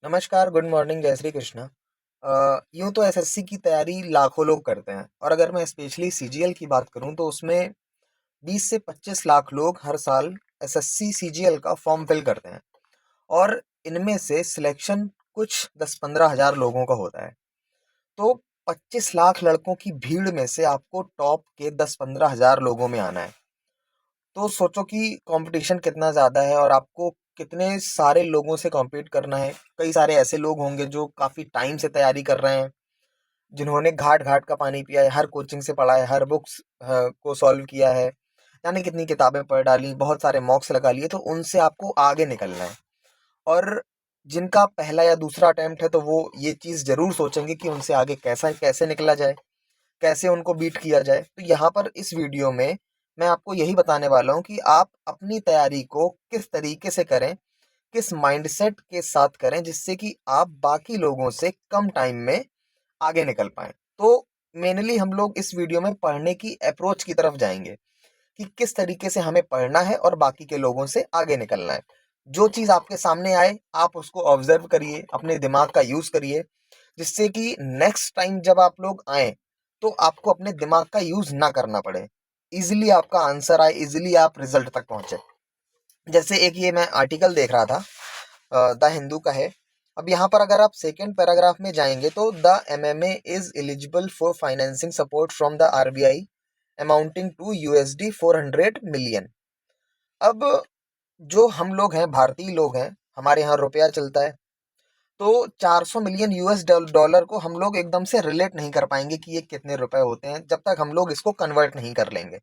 नमस्कार, good morning, जय श्री कृष्ण। यूँ तो एसएससी की तैयारी लाखों लोग करते हैं और अगर मैं स्पेशली सीजीएल की बात करूँ तो उसमें 20 से 25 लाख लोग हर साल एसएससी सीजीएल का फॉर्म फिल करते हैं और इनमें से सिलेक्शन कुछ 10-15 हज़ार लोगों का होता है। तो 25 लाख लड़कों की भीड़ में से आपको टॉप के 10-15 हज़ार लोगों में आना है। तो सोचो कि कंपटीशन कितना ज़्यादा है और आपको कितने सारे लोगों से कॉम्पीट करना है। कई सारे ऐसे लोग होंगे जो काफ़ी टाइम से तैयारी कर रहे हैं, जिन्होंने घाट-घाट का पानी पिया है, हर कोचिंग से पढ़ा है, हर बुक्स को सॉल्व किया है, जाने कितनी किताबें पढ़ डाली, बहुत सारे मॉक्स लगा लिए, तो उनसे आपको आगे निकलना है। और जिनका पहला या दूसरा अटेम्प्ट है, तो वो ये चीज़ ज़रूर सोचेंगे कि उनसे आगे कैसा कैसे निकला जाए, कैसे उनको बीट किया जाए। तो यहाँ पर इस वीडियो में मैं आपको यही बताने वाला हूँ कि आप अपनी तैयारी को किस तरीके से करें, किस माइंडसेट के साथ करें जिससे कि आप बाकी लोगों से कम टाइम में आगे निकल पाएँ। तो मेनली हम लोग इस वीडियो में पढ़ने की अप्रोच की तरफ जाएँगे कि किस तरीके से हमें पढ़ना है और बाकी के लोगों से आगे निकलना है। जो चीज़ आपके सामने आए, आप उसको ऑब्ज़र्व करिए, अपने दिमाग का यूज़ करिए, जिससे कि नेक्स्ट टाइम जब आप लोग आएँ, तो आपको अपने दिमाग का यूज़ ना करना पड़े। ईज़िली आपका आंसर आए, ईज़िली आप रिज़ल्ट तक पहुँचे। जैसे एक ये मैं आर्टिकल देख रहा था, द हिंदू का है। अब यहाँ पर अगर आप सेकंड पैराग्राफ में जाएँगे तो the MMA is eligible for financing support from the RBI amounting to USD 400 million. अब जो हम लोग हैं, भारतीय लोग हैं, हमारे यहाँ रुपया चलता है, तो 400 मिलियन यूएस डॉलर को हम लोग एकदम से रिलेट नहीं कर पाएँगे कि ये कितने रुपए होते हैं, जब तक हम लोग इसको कन्वर्ट नहीं कर लेंगे।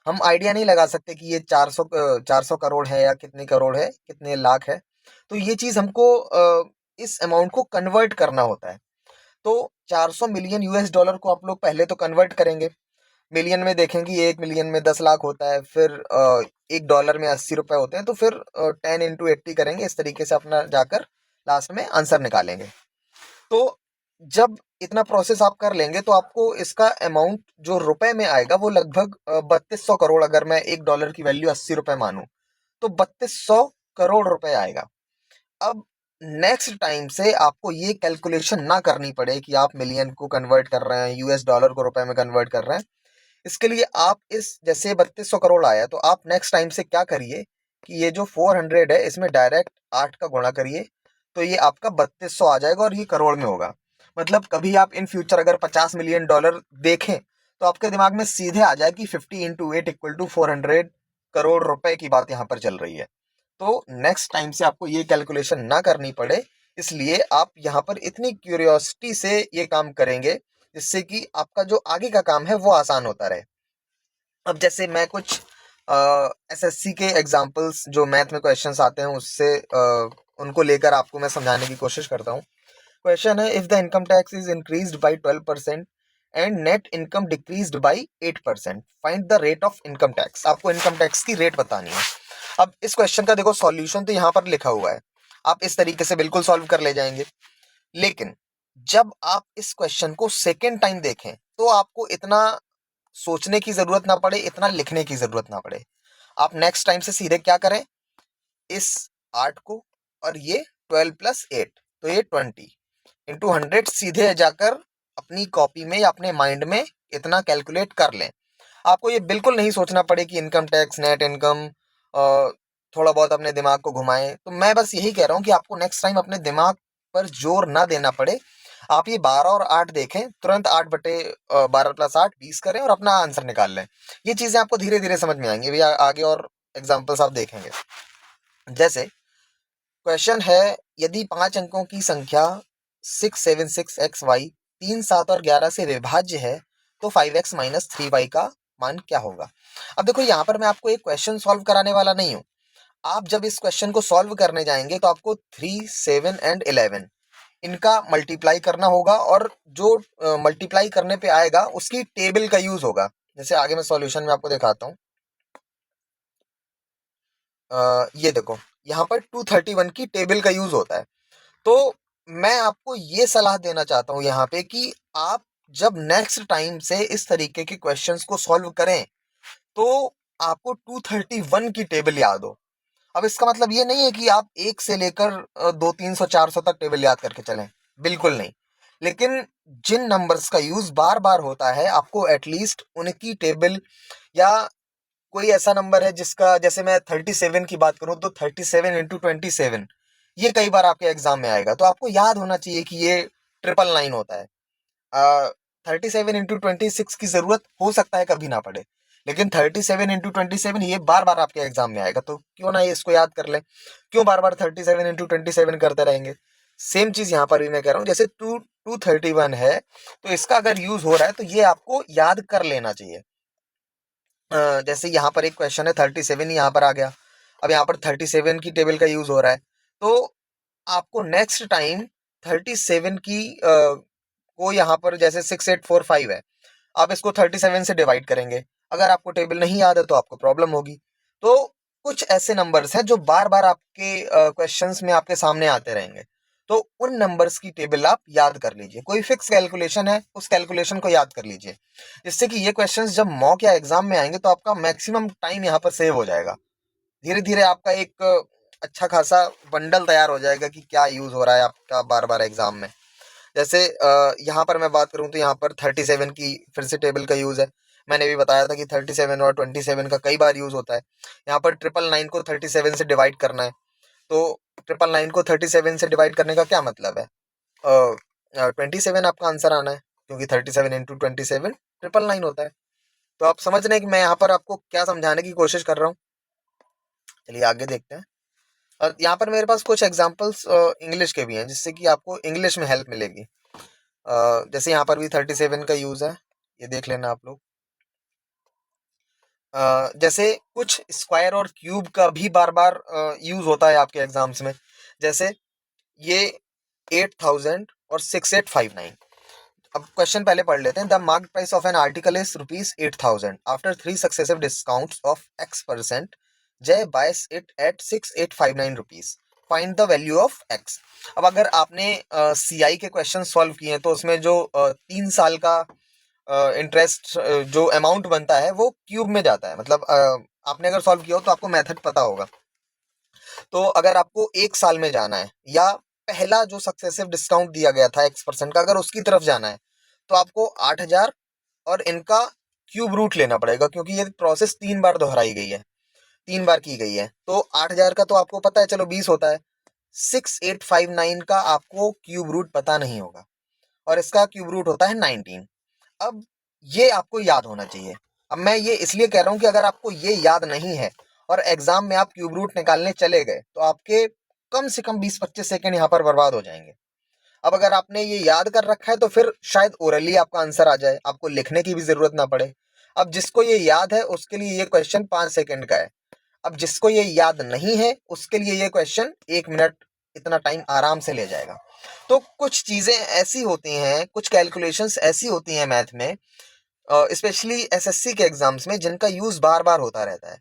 हम आइडिया नहीं लगा सकते कि ये 400 करोड़ है या कितने करोड़ है, कितने लाख है। तो ये चीज़ हमको इस अमाउंट को कन्वर्ट करना होता है। तो 400 मिलियन यूएस डॉलर को आप लोग पहले तो कन्वर्ट करेंगे। मिलियन में देखेंगे, 1 मिलियन में 10 लाख होता है, फिर 1 डॉलर में 80 रुपए होते हैं, तो फिर 10 इंटू 80 करेंगे, इस तरीके से अपना जाकर लास्ट में आंसर निकालेंगे। तो जब इतना प्रोसेस आप कर लेंगे तो आपको इसका अमाउंट जो रुपए में आएगा वो लगभग 3200 करोड़, अगर मैं 1 डॉलर की वैल्यू 80 रुपए मानूं तो 3200 करोड़ रुपए आएगा। अब नेक्स्ट टाइम से आपको ये कैलकुलेशन ना करनी पड़े कि आप मिलियन को कन्वर्ट कर रहे हैं, यूएस डॉलर को रुपए में कन्वर्ट कर रहे हैं। इसके लिए आप इस जैसे 3200 करोड़ आया तो आप नेक्स्ट टाइम से क्या करिए कि ये जो 400 है इसमें डायरेक्ट 8 का गुणा करिए, तो ये आपका 3200 आ जाएगा और ये करोड़ में होगा। मतलब कभी आप इन फ्यूचर अगर 50 मिलियन डॉलर देखें तो आपके दिमाग में सीधे आ जाए कि 50 इंटू 8 इक्वल टू 400 करोड़ रुपए की बात यहाँ पर चल रही है। तो नेक्स्ट टाइम से आपको ये कैलकुलेशन ना करनी पड़े, इसलिए आप यहाँ पर इतनी क्यूरियोसिटी से ये काम करेंगे जिससे कि आपका जो आगे का काम है वो आसान होता रहे। अब जैसे मैं कुछ एसएससी के एग्जांपल्स जो मैथ में क्वेश्चंस आते हैं उससे उनको लेकर आपको मैं समझाने की कोशिश करता हूँ। क्वेश्चन है, if the income tax is increased by 12% and net income decreased bye 8%, find the rate of income tax. आपको इनकम टैक्स की रेट बतानी है। अब इस क्वेश्चन का देखो सॉल्यूशन तो यहाँ पर लिखा हुआ है, आप इस तरीके से बिल्कुल सॉल्व कर ले जाएंगे। लेकिन जब आप इस क्वेश्चन को सेकेंड टाइम देखें तो आपको इतना सोचने की जरूरत ना पड़े, इतना लिखने की जरूरत ना पड़े। आप नेक्स्ट टाइम से सीधे क्या करें, इस 8 को और ये 12 प्लस 8, तो ये 20 इंटू 100 सीधे जाकर अपनी कॉपी में या अपने माइंड में इतना कैलकुलेट कर लें। आपको ये बिल्कुल नहीं सोचना पड़े कि इनकम टैक्स, नेट इनकम, थोड़ा बहुत अपने दिमाग को घुमाएं। तो मैं बस यही कह रहा हूँ कि आपको नेक्स्ट टाइम अपने दिमाग पर जोर ना देना पड़े। आप ये 12 और 8 देखें, तुरंत 8 बटे 12 प्लस 8 20 करें और अपना आंसर निकाल लें। ये चीज़ें आपको धीरे धीरे समझ में आएंगी भैया, आगे और एग्जाम्पल्स आप देखेंगे। जैसे क्वेश्चन है, यदि 5 अंकों की संख्या 676xy 3, 7 और 11 से विभाज्य है तो 5x माइनस 3y का मान क्या होगा। अब देखो यहाँ पर मैं आपको एक क्वेश्चन सॉल्व कराने वाला नहीं हूँ। आप जब इस क्वेश्चन को सॉल्व करने जाएंगे तो आपको 3, 7 एंड 11 इनका मल्टीप्लाई करना होगा और जो मल्टीप्लाई करने पे आएगा उसकी टेबल का यूज होगा। जैसे आगे मैं सॉल्यूशन में आपको दिखाता हूँ। ये देखो, यहाँ पर 231 की टेबल का यूज होता है। तो मैं आपको ये सलाह देना चाहता हूँ यहाँ पे कि आप जब नेक्स्ट टाइम से इस तरीके के क्वेश्चंस को सॉल्व करें तो आपको 231 की टेबल याद हो। अब इसका मतलब ये नहीं है कि आप 1 से लेकर 200, 300, 400 तक टेबल याद करके चलें, बिल्कुल नहीं। लेकिन जिन नंबर्स का यूज़ बार-बार होता है, आपको एटलीस्ट उनकी टेबल, या कोई ऐसा नंबर है जिसका, जैसे मैं 37 की बात करूँ तो 37 इंटू 27, ये कई बार आपके एग्जाम में आएगा, तो आपको याद होना चाहिए कि ये 999 होता है। 37 इंटू 26 की जरूरत हो सकता है कभी ना पड़े, लेकिन 37 इंटू 27 ये बार बार आपके एग्जाम में आएगा, तो क्यों ना ये इसको याद कर ले, क्यों बार बार 37 इंटू 27 करते रहेंगे। सेम चीज यहाँ पर भी मैं कह रहा हूँ, जैसे 231 है, तो इसका अगर यूज हो रहा है तो ये आपको याद कर लेना चाहिए। जैसे यहाँ पर एक क्वेश्चन है, 37 यहाँ पर आ गया, अब यहाँ पर 37 की टेबल का यूज हो रहा है, तो आपको नेक्स्ट टाइम 37 की को यहाँ पर, जैसे 6845 है, आप इसको 37 से डिवाइड करेंगे। अगर आपको टेबल नहीं याद है तो आपको प्रॉब्लम होगी। तो कुछ ऐसे नंबर्स हैं जो बार बार आपके क्वेश्चंस में आपके सामने आते रहेंगे, तो उन नंबर्स की टेबल आप याद कर लीजिए। कोई फिक्स कैलकुलेशन है, उस कैलकुलेशन को याद कर लीजिए, जिससे कि ये क्वेश्चंस जब मॉक या एग्जाम में आएंगे तो आपका मैक्सिमम टाइम यहाँ पर सेव हो जाएगा। धीरे धीरे आपका एक अच्छा खासा बंडल तैयार हो जाएगा कि क्या यूज हो रहा है आपका बार बार एग्जाम में। जैसे यहाँ पर मैं बात करूँ तो यहाँ पर 37 की फिर से टेबल का यूज है। मैंने भी बताया था कि 37 और 27 का कई बार यूज होता है। यहाँ पर 999 को 37 से डिवाइड करना है, तो 999 को 37 से डिवाइड करने का क्या मतलब है, 27 आपका आंसर आना है, क्योंकि 37 इंटू 27 999 होता है। तो आप समझ रहे हैं कि मैं यहाँ पर आपको क्या समझाने की कोशिश कर रहा हूँ। चलिए आगे देखते हैं। यहाँ पर मेरे पास कुछ एग्जांपल्स इंग्लिश के भी हैं, जिससे कि आपको इंग्लिश में हेल्प मिलेगी। जैसे यहाँ पर भी 37 का यूज है, ये देख लेना आप लोग। जैसे कुछ स्क्वायर और क्यूब का भी बार बार यूज होता है आपके एग्जाम्स में। जैसे ये 8000 और 6859। अब क्वेश्चन पहले पढ़ लेते हैं। The market price of an article is ₹8,000 after 3 successive discounts of X%। Jay buys it at ₹6,859। Find the value of X। अब अगर आपने CI के क्वेश्चन सॉल्व किए हैं तो उसमें जो 3 साल का इंटरेस्ट जो अमाउंट बनता है वो क्यूब में जाता है, मतलब आपने अगर सॉल्व किया हो तो आपको मेथड पता होगा। तो अगर आपको 1 साल में जाना है, या पहला जो सक्सेसिव डिस्काउंट दिया गया था X% का, अगर उसकी तरफ जाना है, तो आपको 8,000 और इनका क्यूब रूट लेना पड़ेगा, क्योंकि ये प्रोसेस 3 बार दोहराई गई है, 3 बार की गई है। तो 8,000 का तो आपको पता है, चलो 20 होता है। 6859 का आपको क्यूब रूट पता नहीं होगा, और इसका क्यूब रूट होता है 19। अब ये आपको याद होना चाहिए। अब मैं ये इसलिए कह रहा हूं कि अगर आपको ये याद नहीं है और एग्जाम में आप क्यूब रूट निकालने चले गए, तो आपके कम से कम 20-25 सेकंड यहाँ पर बर्बाद हो जाएंगे। अब अगर आपने ये याद कर रखा है तो फिर शायद ओरली आपका आंसर आ जाए, आपको लिखने की भी जरूरत ना पड़े। अब जिसको ये याद है उसके लिए ये क्वेश्चन 5 सेकंड का है। अब जिसको ये याद नहीं है उसके लिए ये क्वेश्चन 1 मिनट, इतना टाइम आराम से ले जाएगा। तो कुछ चीजें ऐसी होती हैं, कुछ कैलकुलेशंस ऐसी होती हैं मैथ में, स्पेशली एसएससी के एग्जाम्स में, जिनका यूज बार बार होता रहता है।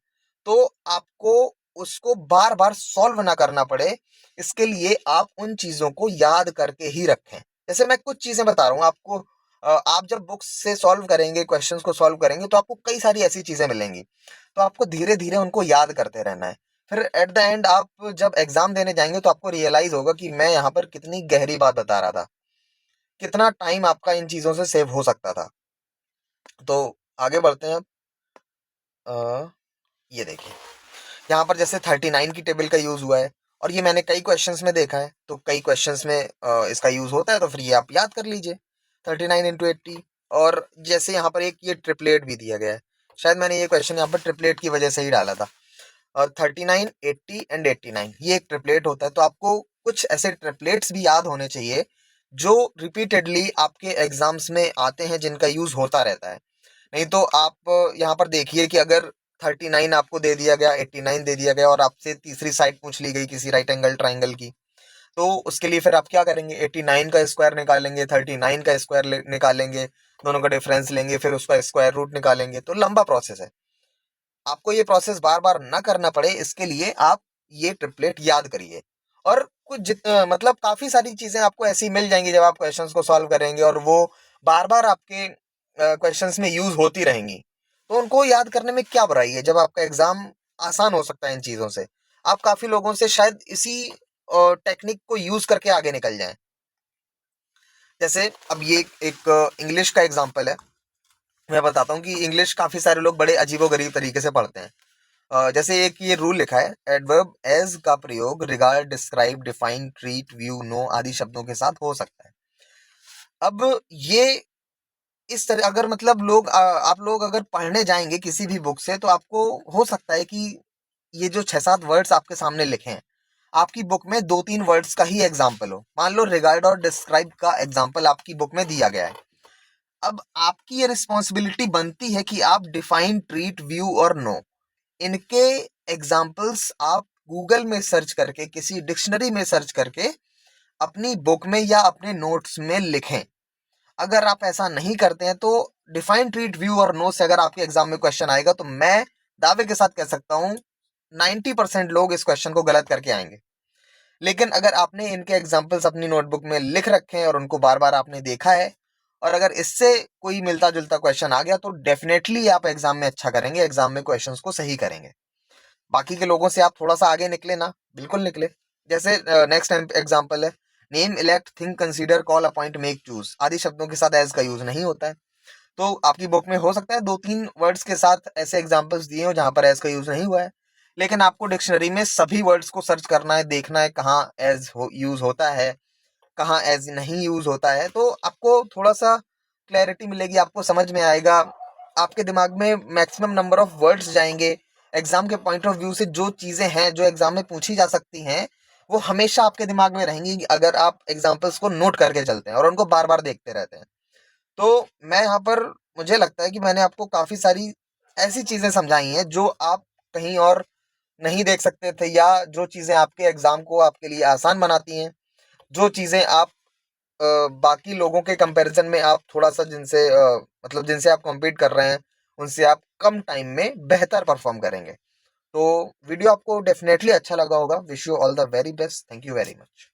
तो आपको उसको बार बार सॉल्व ना करना पड़े, इसके लिए आप उन चीजों को याद करके ही रखें। जैसे मैं कुछ चीजें बता रहा हूँ आपको, आप जब बुक्स से सॉल्व करेंगे, क्वेश्चंस को सॉल्व करेंगे, तो आपको कई सारी ऐसी चीजें मिलेंगी, तो आपको धीरे धीरे उनको याद करते रहना है। फिर एट द एंड आप जब एग्जाम देने जाएंगे तो आपको रियलाइज होगा कि मैं यहाँ पर कितनी गहरी बात बता रहा था, कितना टाइम आपका इन चीजों से सेव हो सकता था। तो आगे बढ़ते हैं। अब ये देखिए, यहाँ पर जैसे 39 की टेबल का यूज हुआ है, और ये मैंने कई क्वेश्चंस में देखा है, तो कई क्वेश्चंस में इसका यूज होता है, तो फिर ये आप याद कर लीजिए, 39 इंटू 80। और जैसे यहाँ पर एक ये ट्रिपलेट भी दिया गया है, शायद मैंने ये क्वेश्चन यहाँ पर ट्रिपलेट की वजह से ही डाला था। और 39, 80 एंड 89 ये एक ट्रिपलेट होता है, तो आपको कुछ ऐसे ट्रिपलेट्स भी याद होने चाहिए जो रिपीटेडली आपके एग्जाम्स में आते हैं, जिनका यूज होता रहता है। नहीं तो आप यहाँ पर देखिए कि अगर 39 आपको दे दिया गया, 89 दे दिया गया, और आपसे तीसरी साइड पूछ ली गई किसी राइट एंगल ट्राइंगल की, तो उसके लिए फिर आप क्या करेंगे, 89 का स्क्वायर निकालेंगे, 39 का स्क्वायर निकालेंगे, दोनों का डिफरेंस लेंगे, फिर उसका स्क्वायर रूट निकालेंगे, तो लंबा प्रोसेस है। आपको ये प्रोसेस बार बार ना करना पड़े, इसके लिए आप ये ट्रिपलेट याद करिए। और कुछ मतलब काफी सारी चीजें आपको ऐसी मिल जाएंगी जब आप क्वेश्चंस को सॉल्व करेंगे, और वो बार बार आपके क्वेश्चंस में यूज होती रहेंगी, तो उनको याद करने में क्या बुराई है, जब आपका एग्जाम आसान हो सकता है इन चीजों से। आप काफी लोगों से शायद इसी टेक्निक को यूज करके आगे निकल जाएं। जैसे अब ये एक इंग्लिश का एग्जांपल है, मैं बताता हूँ कि इंग्लिश काफी सारे लोग बड़े अजीबोगरीब तरीके से पढ़ते हैं। जैसे एक ये रूल लिखा है, एडवर्ब एज का प्रयोग regard, describe, define, treat, view, know आदि शब्दों के साथ हो सकता है। अब ये इस तरह अगर मतलब आप लोग अगर पढ़ने जाएंगे किसी भी बुक से, तो आपको हो सकता है कि ये जो 6-7 वर्ड्स आपके सामने लिखे हैं, आपकी बुक में 2-3 वर्ड्स का ही एग्जाम्पल हो। मान लो रिगार्ड और डिस्क्राइब का एग्जाम्पल आपकी बुक में दिया गया है। अब आपकी ये रिस्पॉन्सिबिलिटी बनती है कि आप डिफाइन, ट्रीट, व्यू और नो, इनके एग्जाम्पल्स आप गूगल में सर्च करके, किसी डिक्शनरी में सर्च करके अपनी बुक में या अपने नोट्स में लिखें। अगर आप ऐसा नहीं करते हैं तो डिफाइन, ट्रीट, व्यू और नो से अगर आपके एग्जाम में क्वेश्चन आएगा, तो मैं दावे के साथ कह सकता हूं 90% लोग इस क्वेश्चन को गलत करके आएंगे। लेकिन अगर आपने इनके एग्जाम्पल्स अपनी नोटबुक में लिख रखे हैं और उनको बार बार आपने देखा है, और अगर इससे कोई मिलता जुलता क्वेश्चन आ गया, तो डेफिनेटली आप एग्जाम में अच्छा करेंगे, एग्जाम में क्वेश्चंस को सही करेंगे। बाकी के लोगों से आप थोड़ा सा आगे निकले ना, बिल्कुल निकले। जैसे नेक्स्ट एग्जांपल है, name, elect, think, consider, call, appoint, make, choose आदि शब्दों के साथ एज का यूज नहीं होता है। तो आपकी बुक में हो सकता है 2-3 वर्ड्स के साथ ऐसे एग्जांपल्स दिए हो जहां पर एज का यूज नहीं हुआ है, लेकिन आपको डिक्शनरी में सभी वर्ड्स को सर्च करना है, देखना है कहाँ एज यूज होता है, कहाँ एज नहीं यूज होता है। तो आपको थोड़ा सा क्लैरिटी मिलेगी, आपको समझ में आएगा, आपके दिमाग में मैक्सिमम नंबर ऑफ वर्ड्स जाएंगे। एग्जाम के पॉइंट ऑफ व्यू से जो चीजें हैं जो एग्जाम में पूछी जा सकती हैं, वो हमेशा आपके दिमाग में रहेंगी अगर आप एग्जाम्पल्स को नोट करके चलते हैं और उनको बार बार देखते रहते हैं। तो मैं यहाँ पर, मुझे लगता है कि मैंने आपको काफी सारी ऐसी चीजें समझाई हैं जो आप कहीं और नहीं देख सकते थे, या जो चीजें आपके एग्जाम को आपके लिए आसान बनाती हैं, जो चीजें आप बाकी लोगों के कंपैरिजन में आप थोड़ा सा जिनसे मतलब जिनसे आप कम्पीट कर रहे हैं, उनसे आप कम टाइम में बेहतर परफॉर्म करेंगे। तो वीडियो आपको डेफिनेटली अच्छा लगा होगा। Wish you all the very best. Thank you very much.